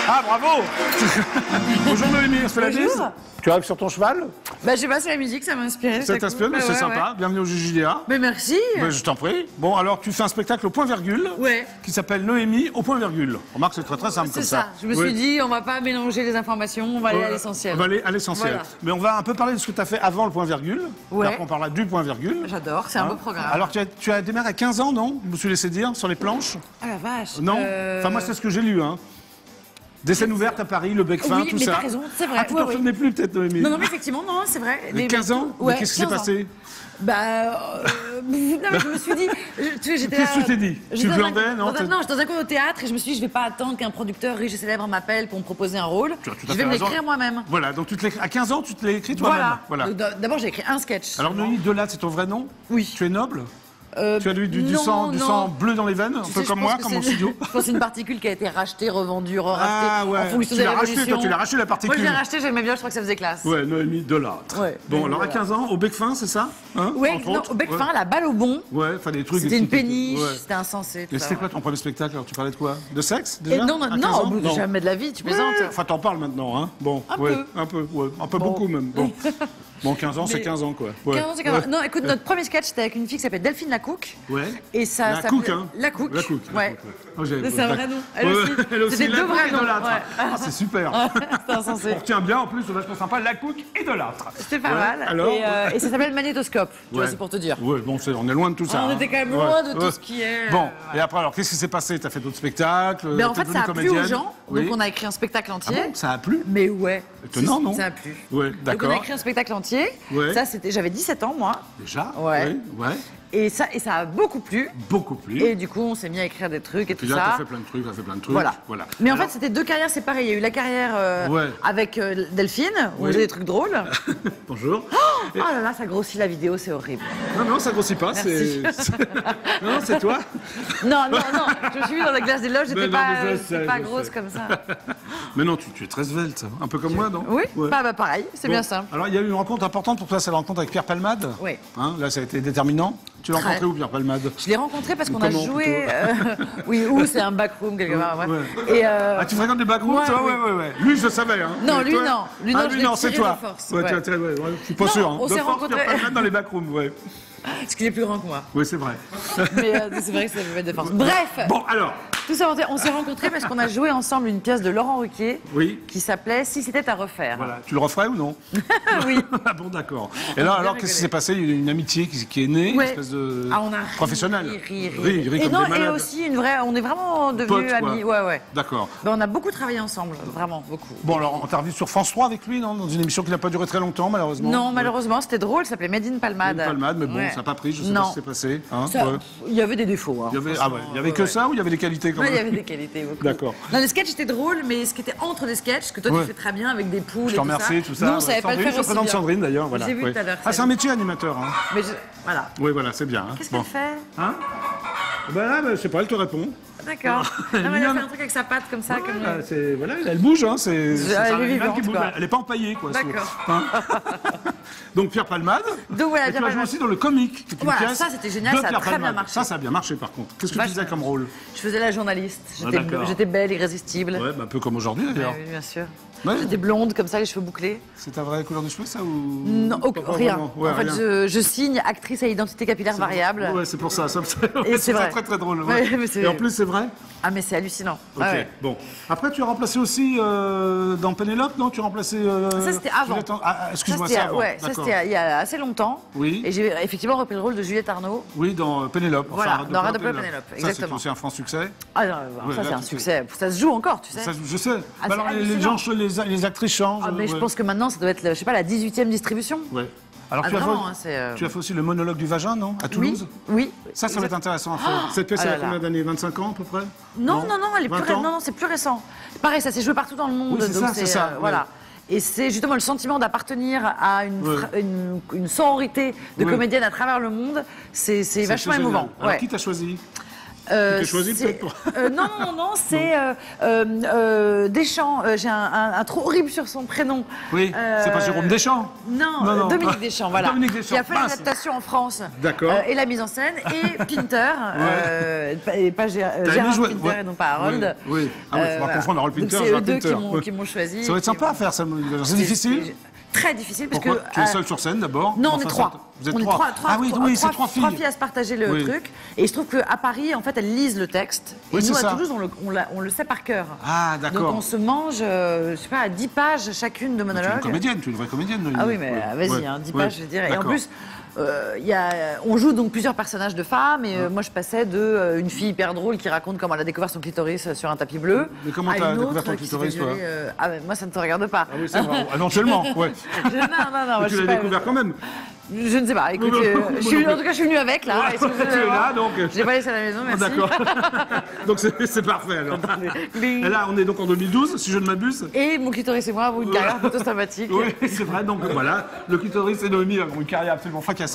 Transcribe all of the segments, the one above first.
Ah, bravo. Bonjour Noémie, on se fait la bise. Bonjour. Tu arrives sur ton cheval? Bah, je sais pas, c'est la musique, ça m'a inspiré. Ça t'inspire, mais c'est sympa. Bienvenue au JJDA. Mais merci. Ben, je t'en prie. Bon, alors tu fais un spectacle au point virgule qui s'appelle Noémie au point virgule. Remarque, c'est très simple comme ça. C'est ça. Je me suis dit, on va pas mélanger les informations, on va aller à l'essentiel. On va aller à l'essentiel. Voilà. Mais on va un peu parler de ce que tu as fait avant le point virgule. Ouais. Après, on parlera du point virgule. J'adore, c'est un beau programme. Alors tu as démarré à 15 ans, non? Je me suis laissé dire, sur les planches. Ah la vache. Non. Enfin, moi, c'est ce que j'ai lu, hein. Des scènes ouvertes à Paris, le bec fin, Oui, tout mais ça. t'as raison, c'est vrai. Ah, tu t'en souvenais plus peut-être, Noémie? Non, mais effectivement, non, c'est vrai. Mais 15 ans? Ouais, Mais qu'est-ce qui s'est 15 ans. passé? Bah, non, mais je me suis dit, j'étais Qu'est-ce que tu t'es dit? Tu glandais, non? Non, j'étais dans un cours de théâtre et je me suis dit, je vais pas attendre qu'un producteur riche et célèbre m'appelle pour me proposer un rôle. Je vais me l'écrire moi-même. Voilà, donc à 15 ans, tu te l'as écrit toi-même. Voilà. D'abord, j'ai écrit un sketch. Alors, Noémie Delatte, c'est ton vrai nom? Oui. Tu es noble? Tu as du sang bleu dans les veines, un peu comme moi, comme mon studio. Je pense que c'est une particule qui a été rachetée, revendue, rachetée en fonction de l'évolution. Tu l'as racheté la particule. Moi, je l'ai racheté, j'aimais bien, je crois que ça faisait classe. Ouais, Noémie Delatte. Ouais, bon, alors à 15 ans, au bec fin, c'est ça? Oui, au bec fin, la balle au bon. Ouais, enfin des trucs. C'était une péniche, c'était insensé. Et c'était quoi ton premier spectacle? Alors, tu parlais de quoi? De sexe déjà? Non, jamais de la vie, tu plaisantes. Enfin, t'en parles maintenant, hein? Bon, un peu, beaucoup même. Bon. Bon, 15 ans, c'est 15 ans, quoi. 15 ans, c'est 15 ans. Non, écoute, notre premier sketch, c'était avec une fille qui s'appelle Delphine Lacouque. Ouais. Et ça La Couque, hein? La Couque. La Couque. Ouais. C'est un vrai nom. Elle aussi. C'était deux vrais noms. Ah, c'est super. C'était insensé. On retient bien, en plus, c'est vachement sympa, La Couque et Delâtre. C'était pas mal. Alors et ça s'appelle Magnétoscope. Tu vois, c'est pour te dire. Ouais, bon, on est loin de tout ça. On était quand même loin de tout ce qui est. Bon, et après, alors, qu'est-ce qui s'est passé? T'as fait d'autres spectacles? Mais en fait, ça a plu aux gens. Donc, on a écrit un spectacle entier. Ah bon, ça a plu? Mais ouais. Étonnant, non? Ça a plu. Ouais, d'accord. Donc, on a écrit un spectacle entier. Ça, j'avais 17 ans, moi. Déjà? Ouais. Ouais. Et ça a beaucoup plu. Beaucoup plu. Et du coup, on s'est mis à écrire des trucs et tout ça. Puis là, t'as fait plein de trucs, Voilà. Mais en fait, c'était deux carrières séparées. Il y a eu la carrière avec Delphine, où on faisait des trucs drôles. Bonjour. Oh là là, ça grossit la vidéo, c'est horrible. Non, ça grossit pas. Non, c'est toi. Non. Je me suis mis dans la glace des loges, j'étais pas grosse comme ça. Mais non, tu es très svelte, un peu comme moi, non? Oui, bah pareil, c'est bien simple. Alors, il y a eu une rencontre importante pour toi, c'est la rencontre avec Pierre Palmade. Oui. Là, ça a été déterminant. Tu l'as rencontré où, Pierre Palmade? Je l'ai rencontré parce qu'on a joué. Oui, c'est un backroom quelque part. Ouais. Ah, tu fréquentes des backrooms, toi? Ouais. Lui, je le savais. Hein. Non, lui, non. Lui, non, c'est toi. Je suis pas sûr. On s'est rencontrés. Pierre Palmade dans les backrooms, Parce qu'il est plus grand que moi. Oui, c'est vrai. Mais c'est vrai que ça peut mettre de force. Bref. Bon, alors. Tout ça, on s'est rencontrés parce qu'on a joué ensemble une pièce de Laurent Ruquier qui s'appelait Si c'était à refaire. Voilà. Tu le referais ou non? Oui. Ah bon, d'accord. Et là, alors, qu'est-ce qui s'est passé? Il y a eu une amitié qui est née, une espèce de professionnelle. Et aussi une vraie. On est vraiment devenus amis. Ouais. D'accord. On a beaucoup travaillé ensemble, vraiment beaucoup. Bon, alors, on t'a revu sur France 3 avec lui, non? Dans une émission qui n'a pas duré très longtemps, malheureusement. Non, malheureusement, c'était drôle. Ça s'appelait Made in Palmade. Made in Palmade, mais bon, ça n'a pas pris. Je sais pas ce qui s'est passé. Il y avait des défauts. Il y avait que ça ou il y avait des qualités quand même? Il y avait des qualités. D'accord. Non, les sketchs étaient drôles, mais ce qui était entre les sketchs, que toi tu fais très bien avec des poules et tout ça. Je te remercie, tout ça. Nous, on savait pas le faire aussi bien. Sandrine d'ailleurs. Voilà. J'ai vu tout à l'heure. Ah, c'est un métier animateur. Hein. Mais voilà. Oui, voilà, c'est bien. Qu'est-ce qu'elle fait? Hein? Ben là, je sais pas, elle te répond. D'accord. Non, mais elle a fait un truc avec sa patte comme ça. Voilà, elle bouge, hein. Elle n'est pas empaillée, quoi. D'accord. Donc Pierre Palmade. Donc voilà, tu as joué aussi dans le comique. Voilà, ça c'était génial, ça a très bien marché. Ça a bien marché par contre. Qu'est-ce que tu faisais comme rôle? Je faisais la journaliste. J'étais belle, irrésistible. Ouais, un peu comme aujourd'hui d'ailleurs. Oui, bien sûr. J'étais blonde, comme ça, les cheveux bouclés. C'est ta vraie couleur de cheveux, ça ou... Non, rien. En fait, je signe actrice à identité capillaire variable. Ouais, c'est pour ça. Et c'est vrai. Très très drôle. Et en plus, c'est vrai. Ah, mais c'est hallucinant. Ok, bon. Après, tu as remplacé aussi dans Pénélope, non? Tu as remplacé... Ça, c'était avant. Excuse-moi, c'est avant. Ça, c'était il y a assez longtemps. Oui. Et j'ai effectivement repris le rôle de Juliette Arnaud. Oui, dans Pénélope. Voilà, dans Radio Pénélope, exactement. Ça, c'est aussi un franc succès. Ah non, ça, c'est un succès. Ça se joue encore, tu sais. Je sais. Alors, les actrices changent. Ah, mais je pense que maintenant, ça doit être, je sais pas, la 18e distribution. Ouais. Alors, tu as fait aussi le monologue du vagin, non? À Toulouse? Oui. Ça va être intéressant à faire. Cette pièce, elle a combien d'années? 25 ans à peu près? Non, elle est plus récente. Non, c'est plus récent. Pareil, ça s'est joué partout dans le monde. Oui, c'est ça. Voilà. Et c'est justement le sentiment d'appartenir à une sororité de comédiennes à travers le monde. C'est vachement émouvant. Alors, qui t'a choisi? Tu t'es choisi peut-être pour... Non, c'est Deschamps. J'ai un trou horrible sur son prénom. Oui, c'est pas Jérôme Deschamps. Non, Dominique Deschamps, voilà. Dominique Deschamps, qui a fait l'adaptation en France. D'accord. Et la mise en scène. Et Pinter, et pas Gérard Pinter, et non pas Harold. Oui. Ah oui, il faut pas confondre Harold Pinter et Gérard Pinter. C'est eux deux qui m'ont choisi. Ça va être sympa à faire, ça. C'est difficile. Très difficile parce Pourquoi que... Tu es seule sur scène d'abord? Non, on est trois. Vous êtes trois. Ah oui, c'est trois filles. Trois filles à se partager le truc. Et il se trouve qu'à Paris, en fait, elles lisent le texte. Et nous, à Toulouse, on le sait par cœur. Ah, d'accord. Donc on se mange, je sais pas, 10 pages chacune de monologue. Tu es une vraie comédienne. Ah oui, mais vas-y, 10 pages, je dirais. Et en plus... on joue donc plusieurs personnages de femmes et moi je passais de une fille hyper drôle qui raconte comment elle a découvert son clitoris sur un tapis bleu. Mais comment t'as découvert ton clitoris toi? Moi ça ne te regarde pas. Ah oui c'est vrai, éventuellement, ouais. Non, tu l'as découvert quand même. Je ne sais pas, écoute, en tout cas je suis venue avec là. Tu es là donc. J'ai pas laissé à la maison, merci. D'accord. Donc c'est parfait alors. Et là on est donc en 2012 si je ne m'abuse. Et mon clitoris et moi avons une carrière plutôt sympathique. Oui c'est vrai, donc voilà, le clitoris et Noémie ont une carrière absolument fracassante.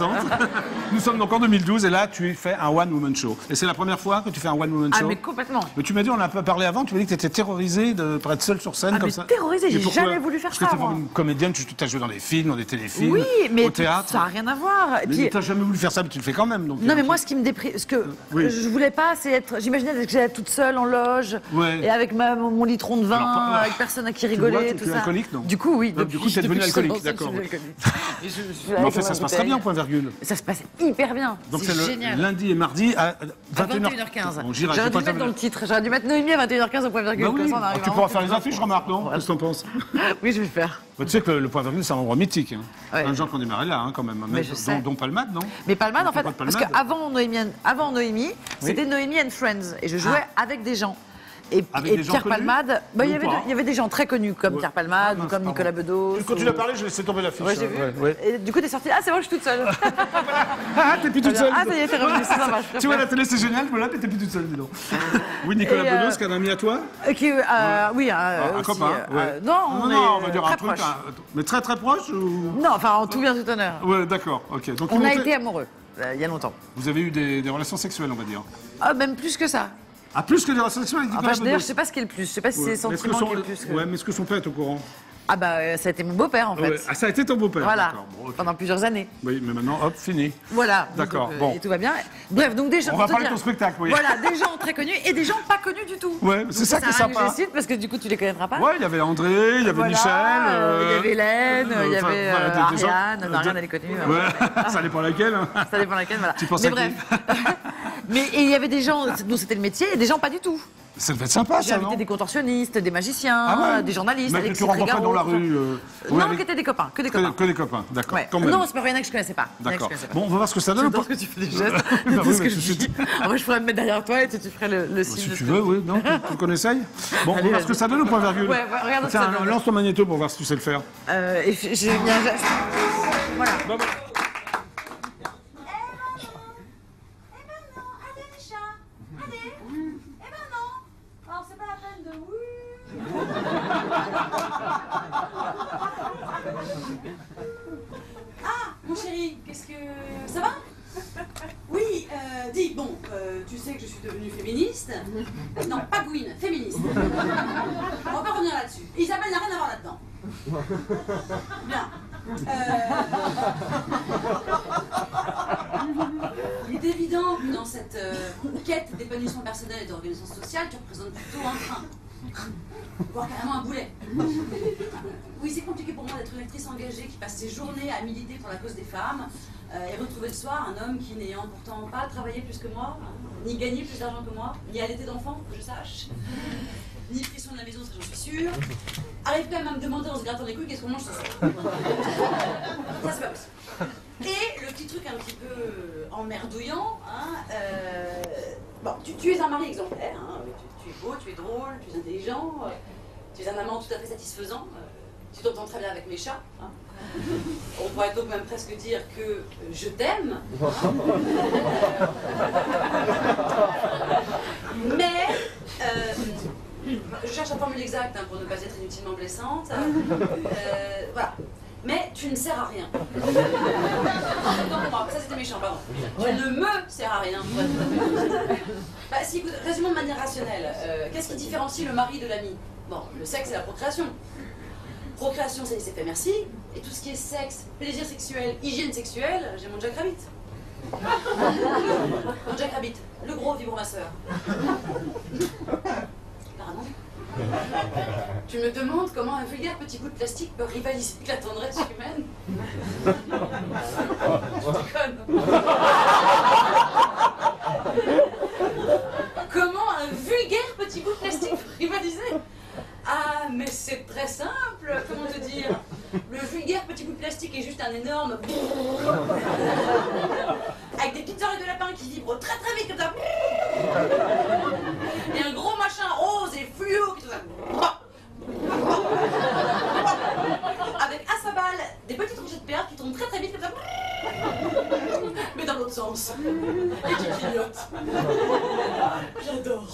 Nous sommes donc en 2012 et là tu fais un one woman show. Et c'est la première fois que tu fais un one woman show? Ah mais complètement. Mais tu m'as dit, on a un peu parlé avant, tu m'as dit que tu étais terrorisée pour être seule sur scène comme ça. Terrorisée, j'ai jamais voulu faire ça. Parce que tu es une comédienne, tu as joué dans des films, dans des téléfilms, mais au théâtre. Ça n'a rien à voir. Mais tu n'as jamais voulu faire ça, mais tu le fais quand même. Donc, non mais moi ce qui me déprime, ce que je voulais pas, c'est être... J'imaginais que j'allais toute seule en loge, et avec mon litron de vin, avec personne à qui rigoler, tout ça. Tu es alcoolique, non? Du coup, oui. Du coup, tu es devenue alcoolique, d'accord. Mais en fait, ça se passe très bien, point virgule. Ça se passe hyper bien. Donc c'est le lundi et mardi à 21h15. J'aurais dû mettre dans le titre, j'aurais dû mettre Noémie à 21h15 au point virgule. Tu pourras faire les affiches, remarque, non? Qu'est-ce que t'en penses? Oui, je vais le faire. Tu sais que le point virgule, c'est un endroit mythique. Plein de gens qui ont démarré là, quand même. Dont Palmade, non? Mais Palmade, en fait, parce qu'avant Noémie, c'était Noémie and Friends. Et je jouais avec des gens. Et Pierre Palmade, il y avait des gens très connus, comme Pierre Palmade ou comme Nicolas Bedos. Quand tu l'as parlé, j'ai laissé tomber l'affiche. Ouais, j'ai vu. Et du coup, t'es sortie. Ah, c'est vrai, je suis toute seule. Ah, t'es plus toute seule. Ah, ça y est, t'es revenue, c'est sympa. Tu vois, la télé, c'est génial, mais là, t'es plus toute seule, dis donc. Oui, Nicolas Bedos, qui est un ami à toi? Oui, un copain. Non, on va dire un truc. Proche. Mais très très proche ou... Non, enfin, en tout bien tout honneur. Ouais, d'accord, ok. On a été amoureux, il y a longtemps. Vous avez eu des relations sexuelles, on va dire? Ah, même plus que ça. Ah, plus que des relations sexuelles? D'ailleurs, je sais pas ce qui est le plus. Je sais pas si c'est les sentiments qui est le plus. Ouais, mais est-ce que son père est au courant? Ah bah, ça a été mon beau-père, en fait. Ouais. Ah, ça a été ton beau-père? Voilà, pendant plusieurs années. Oui, mais maintenant, hop, fini. Voilà. D'accord, bon. Et tout va bien. Bref, donc des gens... On va parler de ton spectacle, oui. Voilà, des gens très connus et des gens pas connus du tout. Ouais, c'est ça qui est sympa. Je cite parce que du coup, tu les connaîtras pas. Ouais, il y avait André, il y avait Michel... Il y avait Hélène, il y avait Ariane. Non, Ariane, elle est connue. Ouais, ça dépend laquelle. Ça dépend laquelle, voilà. Tu penses à qui? Mais il y avait des gens dont c'était le métier et des gens pas du tout. Ça devait être sympa, ça, J'ai invité des contorsionnistes, des magiciens, des journalistes, mais que tu rencontrais dans la rue Non, qui étaient des copains, que des copains. Que des copains, d'accord. Non, c'est pas rien que je connaissais pas. D'accord. Bon, on va voir ce que ça donne. Je pense que tu fais des gestes. C'est ce que je dis. Moi, je pourrais me mettre derrière toi et tu ferais le signe. Si tu veux, oui. Non, tu connais ça? Bon, on va voir ce que ça donne au point virgule. Ouais, regarde ça. Lance ton magnéto pour voir si tu sais le faire. J'ai mis un geste. Voilà. Ah, mon chéri, qu'est-ce que... Ça va? Oui, dis, bon, tu sais que je suis devenue féministe. Non, pas Gwyn, féministe. On va pas revenir là-dessus. Isabelle n'a rien à voir là-dedans. Bien. Il est évident que dans cette quête d'épanouissement personnel et d'organisation sociale, tu représentes plutôt un frein. Voire carrément un boulet. Oui, c'est compliqué pour moi d'être une actrice engagée qui passe ses journées à militer pour la cause des femmes et retrouver le soir un homme qui n'ayant pourtant pas travaillé plus que moi, ni gagné plus d'argent que moi, ni allaité d'enfants, que je sache, ni pris soin de la maison, ça j'en suis sûre, arrive quand même à me demander en se grattant les couilles qu'est-ce qu'on mange ce soir. Ça c'est pas possible. Et le petit truc un petit peu emmerdouillant, bon, tu es un mari exemplaire, tu es beau, tu es drôle, tu es intelligent, tu es un amant tout à fait satisfaisant, tu t'entends très bien avec mes chats. On pourrait donc même presque dire que je t'aime. Mais je cherche la formule exacte pour ne pas être inutilement blessante. Voilà. mais tu ne sers à rien. Non, pour moi, ça c'était méchant, pardon. Tu ne me sers à rien. Bah si, écoute, résumons de manière rationnelle. Qu'est-ce qui différencie le mari de l'ami? Bon, le sexe et la procréation. Procréation, c'est fait merci. Et tout ce qui est sexe, plaisir sexuel, hygiène sexuelle, j'ai mon Jack Rabbit. Mon Jack Rabbit, le gros vibromasseur. Pardon? Tu me demandes comment un vulgaire petit bout de plastique peut rivaliser avec la tendresse humaine? Je déconne. Comment un vulgaire petit bout de plastique peut rivaliser? Ah, mais c'est très simple, comment te dire? Le vulgaire petit bout de plastique est juste un énorme... avec des petites oreilles de lapin qui vibrent très très vite comme ça. Et un gros machin rose et fluo qui... avec à sa balle des petites rougets de perles qui tombent très très vite comme ça. Mais dans l'autre sens. Et qui clignotent. J'adore.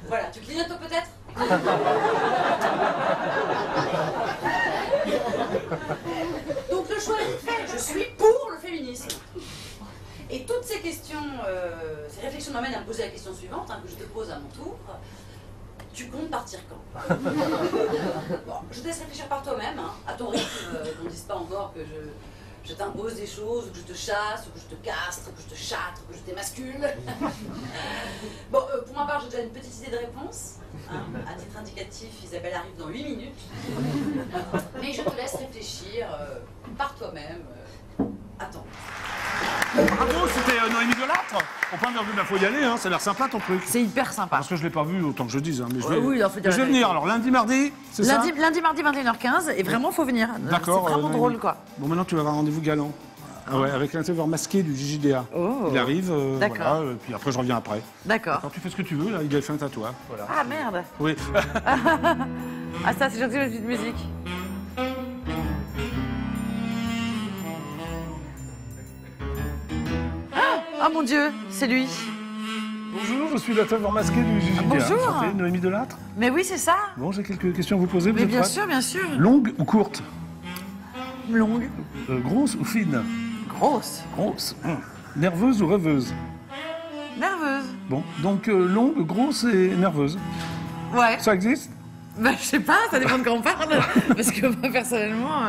Voilà, tu clignotes toi peut-être? Donc le choix est fait, je suis pour le féminisme. Et toutes ces questions, ces réflexions m'amènent à me poser la question suivante, que je te pose à mon tour. Tu comptes partir quand? Bon, je te laisse réfléchir par toi-même, à ton rythme, qu'on ne dise pas encore que je t'impose des choses, ou que je te chasse, ou que je te castre, ou que je te châtre, ou que je t'émascule. Bon, pour ma part, j'ai déjà une petite idée de réponse. À titre indicatif, Isabelle arrive dans 8 minutes. Mais je te laisse réfléchir par toi-même. Attends. Bravo, c'était Noémie Delattre. Au point virgule, il faut y aller, ça a l'air sympa ton truc. C'est hyper sympa. Parce que je ne l'ai pas vu autant que je dise, mais je vais, oui, je vais venir. Alors lundi, mardi, c'est ça? Lundi, mardi, 21h15, et vraiment, faut venir. D'accord. C'est vraiment drôle, quoi. Bon, maintenant, tu vas avoir un rendez-vous galant. Ah ouais, avec l'intervieweur masqué du JJDA. Oh. Il arrive, voilà, puis après, je reviens après. D'accord. Quand tu fais ce que tu veux, là, il a fait un tatouage. Voilà. Ah, merde. Oui. Ah, ça, c'est gentil, la petite musique. Ah, mon Dieu, c'est lui. Bonjour, je suis l'intervieweur masqué du JJDA. Bonjour. Santé, Noémie Delattre. Mais oui, c'est ça. Bon, j'ai quelques questions à vous poser. Mais bien sûr, bien sûr. Longue ou courte? Longue. Grosse ou fine? Grosse. Grosse. Nerveuse ou rêveuse? Nerveuse. Bon, donc longue, grosse et nerveuse. Ouais. Ça existe? Bah, je sais pas, ça dépend de quand on parle. Parce que moi, personnellement...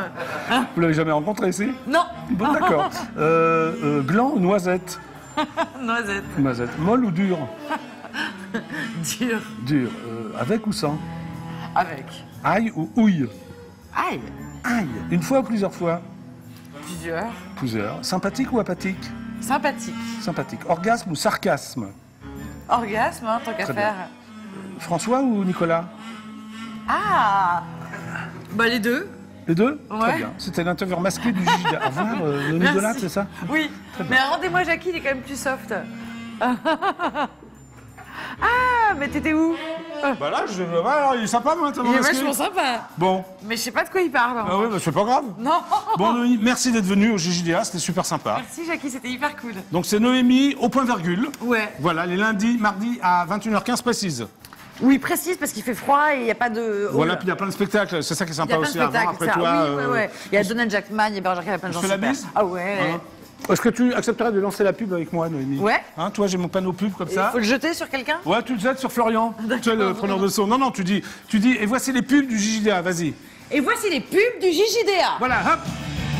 Vous l'avez jamais rencontré ici? Non. Bon, d'accord. Gland ou noisette? Noisette. Noisette. Molle ou dure? Dur. Dure. Avec ou sans? Avec. Aïe ou houille? Aïe. Aïe. Une fois ou plusieurs fois? Plusieurs. Plusieurs. Sympathique ou apathique? Sympathique. Sympathique. Orgasme ou sarcasme? Orgasme, tant qu'à Très faire. bien. François ou Nicolas? Ah. Bah, les deux. Les deux? Ouais. Très bien. C'était l'intervieweur masqué du JJDA. Au revoir, Noémie Delattre, c'est ça? Oui. Mais rendez-moi Jackie, il est quand même plus soft. Ah, mais t'étais où? Bah là, alors, il est sympa, moi, Il est vachement sympa. Bon. Mais je sais pas de quoi il parle. Ah oui, bah c'est pas grave. Non. Bon, Noémie, merci d'être venue au JJDA, c'était super sympa. Merci Jackie, c'était hyper cool. Donc c'est Noémie au point virgule. Ouais. Voilà, les lundis, mardis à 21h15 précise. Oui, précise, parce qu'il fait froid et il n'y a pas de... Voilà, puis il y a plein de spectacles, c'est ça qui est sympa aussi. Avant, après ça. toi... Oui, ouais. Il y a Donald Jackman, il y a Berger, il y a plein de gens super. la bise. Ah ouais. Hein? Est-ce que tu accepterais de lancer la pub avec moi, Noémie? Ouais. Hein, toi, j'ai mon panneau pub comme ça. Il faut le jeter sur quelqu'un? Ouais, tu le jettes sur Florian. Tu es le preneur de son. Non, non, tu dis, et voici les pubs du JJDA, vas-y. Et voici les pubs du JJDA. Voilà, hop.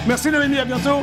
Merci Noémie, à bientôt.